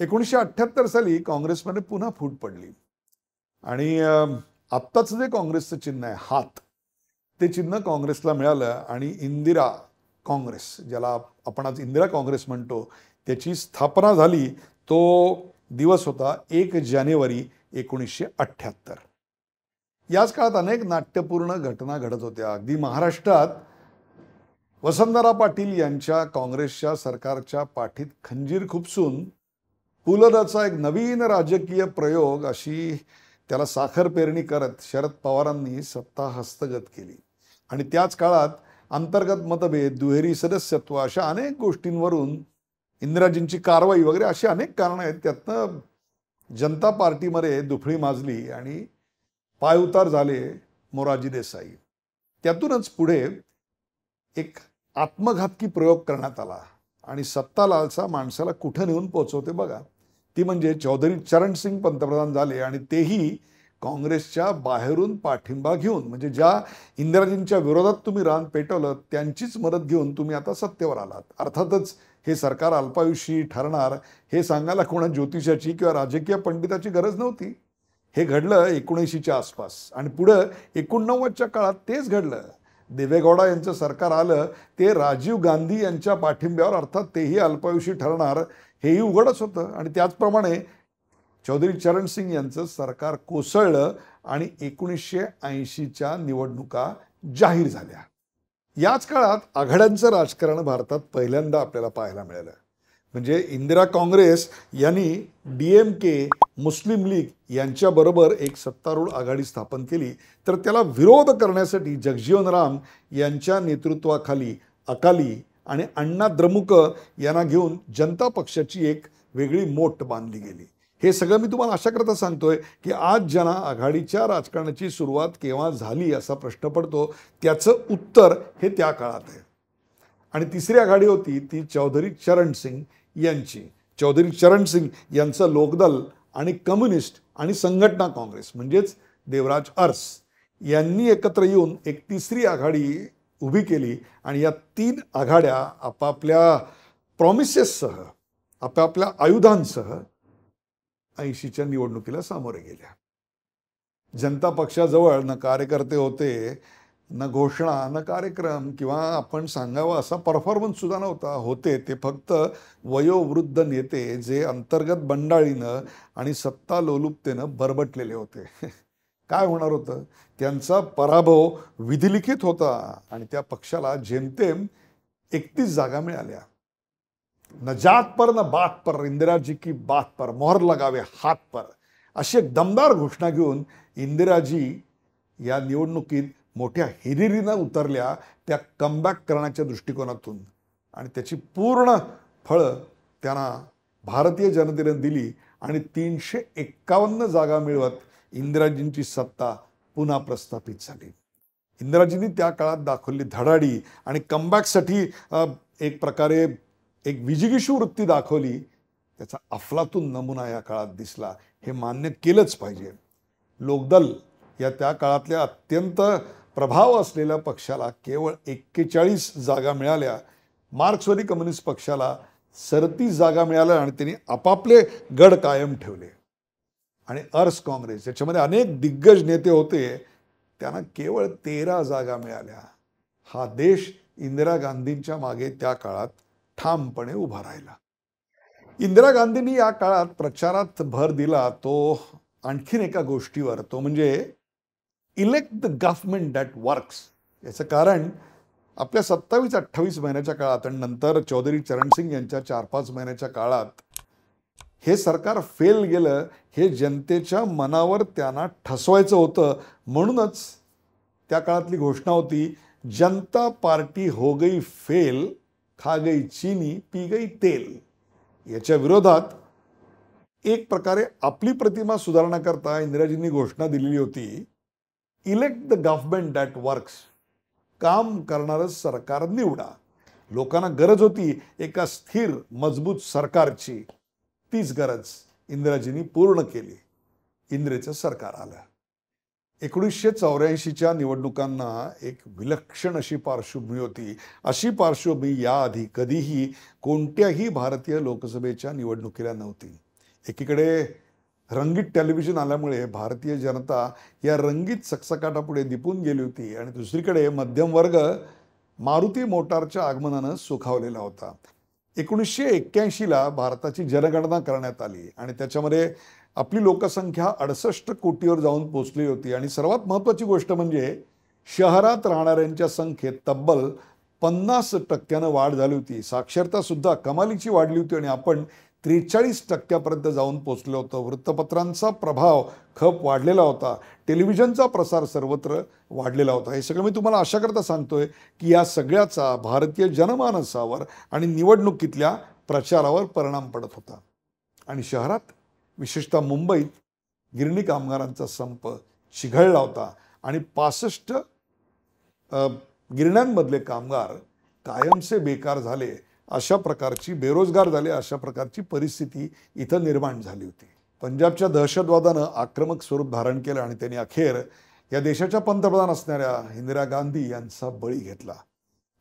1978 साली काँग्रेसमध्ये पुन्हा फूट पडली आणि आत्ताच जे काँग्रेसचं चिन्ह आहे हात, ते चिन्ह काँग्रेसला मिळालं आणि इंदिरा काँग्रेस, ज्याला आपण आज इंदिरा काँग्रेस म्हणतो, त्याची स्थापना झाली. तो दिवस होता 1 जानेवारी 1978. याच काळात अनेक नाट्यपूर्ण घटना घडत होत्या. अगदी महाराष्ट्रात वसंतराव पाटील यांच्या काँग्रेसच्या सरकारच्या पाठीत खंजीर खुपसून पुलदाचा एक नवीन राजकीय प्रयोग अशी त्याला साखर पेरणी करत शरद पवारांनी सत्ता हस्तगत केली. आणि त्याच काळात अंतर्गत मतभेद, दुहेरी सदस्यत्व अशा अनेक गोष्टींवरून इंदिराजींची कारवाई वगैरे अशी अनेक कारणं आहेत. त्यातनं जनता पार्टीमध्ये दुफळी माजली आणि पायउतार झाले मोरारजी देसाई. त्यातूनच पुढे एक आत्मघातकी प्रयोग करण्यात आला आणि सत्ता लालसा माणसाला कुठं नेऊन पोहोचवते बघा. ती म्हणजे चौधरी चरण सिंग पंतप्रधान झाले आणि तेही काँग्रेसच्या बाहेरून पाठिंबा घेऊन. म्हणजे ज्या इंदिराजींच्या विरोधात तुम्ही रान पेटवलं त्यांचीच मदत घेऊन तुम्ही आता सत्तेवर आलात. अर्थातच हे सरकार अल्पायुषी ठरणार हे सांगायला कोणा ज्योतिषाची किंवा राजकीय पंडिताची गरज नव्हती. हे घडलं 1979च्या आसपास आणि पुढं 89च्या काळात तेच घडलं. देवेगौडा यांचं सरकार आलं ते राजीव गांधी यांच्या पाठिंब्यावर, अर्थात तेही अल्पायुषी ठरणार हेही उघडच होतं. आणि त्याचप्रमाणे चौधरी चरण सिंग यांचं सरकार कोसळलं आणि 1980च्या निवडणुका जाहीर झाल्या. याच काळात आघाड्यांचं राजकारण भारतात पहिल्यांदा आपल्याला पाहायला मिळालं. म्हणजे इंदिरा काँग्रेस यांनी DMK, मुस्लिम लीग यांच्याबरोबर एक सत्तारूढ आघाडी स्थापन केली. तर त्याला विरोध करण्यासाठी जगजीवन राम यांच्या नेतृत्वाखाली अकाली आणि अण्णा द्रमुक यांना घेऊन जनता पक्षाची एक वेगळी मोट बांधली गेली. हे सगळं मी तुम्हाला अशा करता सांगतोय की आज ज्यांना आघाडीच्या राजकारणाची सुरुवात केव्हा झाली असा प्रश्न पडतो, त्याचं उत्तर हे त्या काळात आहे. आणि तिसरी आघाडी होती ती चौधरी चरण सिंग यांची. चौधरी चरण सिंग यांचं लोकदल आणि कम्युनिस्ट आणि संघटना काँग्रेस म्हणजेच देवराज अरस यांनी एकत्र येऊन एक तिसरी आघाडी उभी केली आणि या 3 आघाड्या आपापल्या प्रॉमिसेससह, आपापल्या आयुधांसह 80च्या निवडणुकीला सामोरे गेल्या. जनता पक्षाजवळ न कार्यकर्ते होते, न घोषणा, न कार्यक्रम किंवा आपण सांगावं असा परफॉर्मन्स सुद्धा नव्हता. होते ते फक्त वयोवृद्ध नेते जे अंतर्गत बंडाळीनं आणि सत्ता लोलुपतेनं बरबटलेले होते. काय होणार होतं? त्यांचा पराभव विधिलिखित होता आणि त्या पक्षाला जेमतेम 31 जागा मिळाल्या. न जात पर न बात पर, इंदिराजी की बात पर, मोहर लगावे हात पर, अशी एक दमदार घोषणा घेऊन इंदिराजी या निवडणुकीत मोठ्या हिरिरीनं उतरल्या त्या कमबॅक करण्याच्या दृष्टिकोनातून. आणि त्याची पूर्ण फळं त्यांना भारतीय जनतेने दिली आणि 351 जागा मिळवत इंदिराजींची सत्ता पुन्हा प्रस्थापित झाली. इंदिराजींनी त्या काळात दाखवली धडाडी आणि कमबॅकसाठी एक प्रकारे एक विजिगीषू वृत्ती दाखवली. त्याचा अफलातून नमुना या काळात दिसला, हे मान्य केलंच पाहिजे. लोकदल या त्या काळातल्या अत्यंत प्रभाव असलेल्या पक्षाला केवळ 41 जागा मिळाल्या. मार्क्सवादी कम्युनिस्ट पक्षाला 37 जागा मिळाल्या आणि त्यांनी आपापले गड कायम ठेवले. आणि अर्स काँग्रेस याच्यामध्ये अनेक दिग्गज नेते होते, त्यांना केवळ 13 जागा मिळाल्या. हा देश इंदिरा गांधींच्या मागे त्या काळात ठामपणे उभा राहिला. इंदिरा गांधींनी या काळात प्रचारात भर दिला तो आणखीन एका गोष्टीवर, तो म्हणजे elect the government that works. याचं कारण आपल्या 27-28 महिन्याच्या काळात आणि नंतर चौधरी चरण सिंग यांच्या 4-5 महिन्याच्या काळात हे सरकार फेल गेलं हे जनतेच्या मनावर त्यांना ठसवायचं होतं. म्हणूनच त्या काळातली घोषणा होती, जनता पार्टी हो गई फेल, खा गई चीनी, पी गई तेल. याच्या विरोधात एक प्रकारे आपली प्रतिमा सुधारण्याकरता इंदिराजींनी घोषणा दिलेली होती, elect the government that works. काम करणारं सरकार निवडा. लोकांना गरज होती एका स्थिर मजबूत सरकारची. तीच गरज इंदिराजींनी पूर्ण केली. इंदिरेचं सरकार आलं. 1984च्या निवडणुकांना एक विलक्षण अशी पार्श्वभूमी होती. अशी पार्श्वभूमी याआधी कधीही कोणत्याही भारतीय लोकसभेच्या निवडणुकीला नव्हती. एकीकडे रंगीत टेलिव्हिजन आल्यामुळे भारतीय जनता या रंगीत सकसकाटापुढे दिपून गेली होती आणि दुसरीकडे मध्यम वर्ग मारुती मोटारच्या आगमनानं सुखावलेला होता. 1981ला भारताची जनगणना करण्यात आली आणि त्याच्यामध्ये आपली लोकसंख्या 68 कोटीवर जाऊन पोचली होती आणि सर्वात महत्त्वाची गोष्ट म्हणजे शहरात राहणाऱ्यांच्या संख्येत तब्बल 50% वाढ झाली होती. साक्षरता सुद्धा कमालीची वाढली होती आणि आपण 43% जाऊन पोचलो होतो. वृत्तपत्रांचा प्रभाव खप वाढलेला होता. टेलिव्हिजनचा प्रसार सर्वत्र वाढलेला होता. हे सगळं मी तुम्हाला अशा करता सांगतोय की या सगळ्याचा भारतीय जनमानसावर आणि निवडणुकीतल्या प्रचारावर परिणाम पडत होता. आणि शहरात विशेषतः मुंबईत गिरणी कामगारांचा संप चिघळला होता आणि 65 गिरण्यांमधले कामगार कायमचे बेकार झाले, अशा प्रकारची बेरोजगार झाले, अशा प्रकारची परिस्थिती इथं निर्माण झाली होती. पंजाबच्या दहशतवादानं आक्रमक स्वरूप धारण केलं आणि त्यांनी अखेर या देशाच्या पंतप्रधान असणाऱ्या इंदिरा गांधी यांचा बळी घेतला.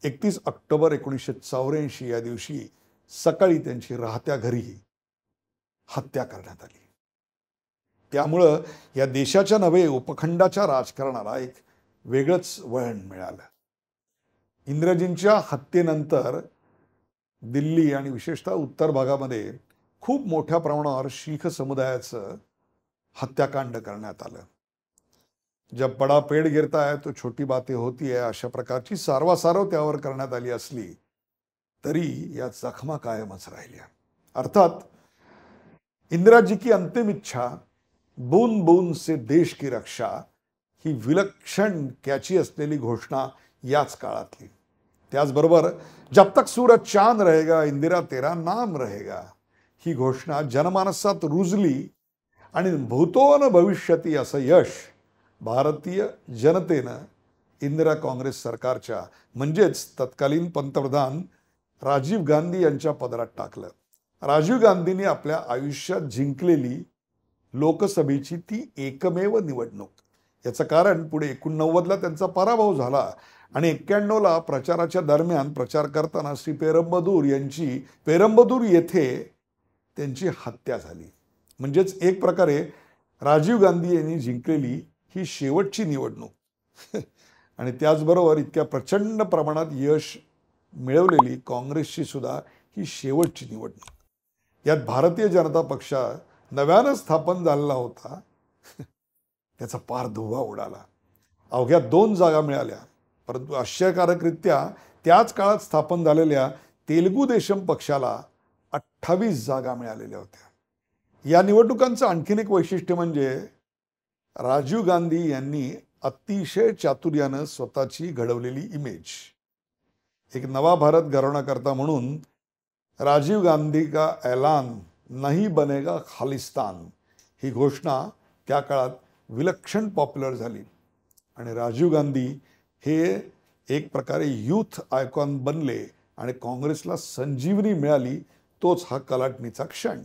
31 ऑक्टोबर 1984 या दिवशी सकाळी त्यांची राहत्या घरी हत्या करण्यात आली. त्यामुळं या देशाच्या नव्हे उपखंडाच्या राजकारणाला एक वेगळंच वळण मिळालं. इंदिराजींच्या हत्येनंतर दिल्ली आणि विशेषतः उत्तर भागामध्ये खूप मोठ्या प्रमाणावर शीख समुदायाचं हत्याकांड करण्यात आलं. जब बडा पेड़ गिरता है तो छोटी बातें होती है, अशा प्रकारची सारवासारव त्यावर करण्यात आली असली तरी या जखमा कायमच राहिल्या. अर्थात इंदिराजी की अंतिम इच्छा बूंद बूंद से देश की रक्षा ही विलक्षण कॅची असलेली घोषणा याच काळातली. त्याचबरोबर जब तक सूरज चांद रहेगा इंदिरा तेरा नाम रहेगा ही घोषणा जनमानसात रुजली आणि भूतो न भविष्यती असं यश भारतीय जनतेनं इंदिरा काँग्रेस सरकारच्या म्हणजेच तत्कालीन पंतप्रधान राजीव गांधी यांच्या पदरात टाकलं. राजीव गांधींनी आपल्या आयुष्यात जिंकलेली लोकसभेची ती एकमेव निवडणूक. याचं कारण पुढे 89ला त्यांचा पराभव झाला आणि 91ला प्रचाराच्या दरम्यान प्रचार करताना श्री पेरंबदूर येथे त्यांची हत्या झाली. म्हणजेच एक प्रकारे राजीव गांधी यांनी जिंकलेली ही शेवटची निवडणूक आणि त्याचबरोबर इतक्या प्रचंड प्रमाणात यश मिळवलेली काँग्रेसची सुद्धा ही शेवटची निवडणूक. यात भारतीय जनता पक्ष नव्यानं स्थापन झालेला होता, त्याचा पार धुव्वा उडाला. अवघ्या 2 जागा मिळाल्या, परंतु आश्चर्यकारकरित्या त्याच काळात स्थापन झालेल्या तेलुगू देशम पक्षाला 28 जागा मिळालेल्या होत्या. या निवडणुकांचं आणखीन एक वैशिष्ट्य म्हणजे राजीव गांधी यांनी अतिशय चातुर्यानं स्वतःची घडवलेली इमेज. एक नवा भारत घडवण्याकरता म्हणून राजीव गांधी का ऐलान नहीं बनेगा खालिस्तान ही घोषणा त्या काळात विलक्षण पॉप्युलर झाली आणि राजीव गांधी हे एक प्रकारे यूथ आयकॉन बनले आणि काँग्रेसला संजीवनी मिळाली. तोच हा कलाटणीचा क्षण.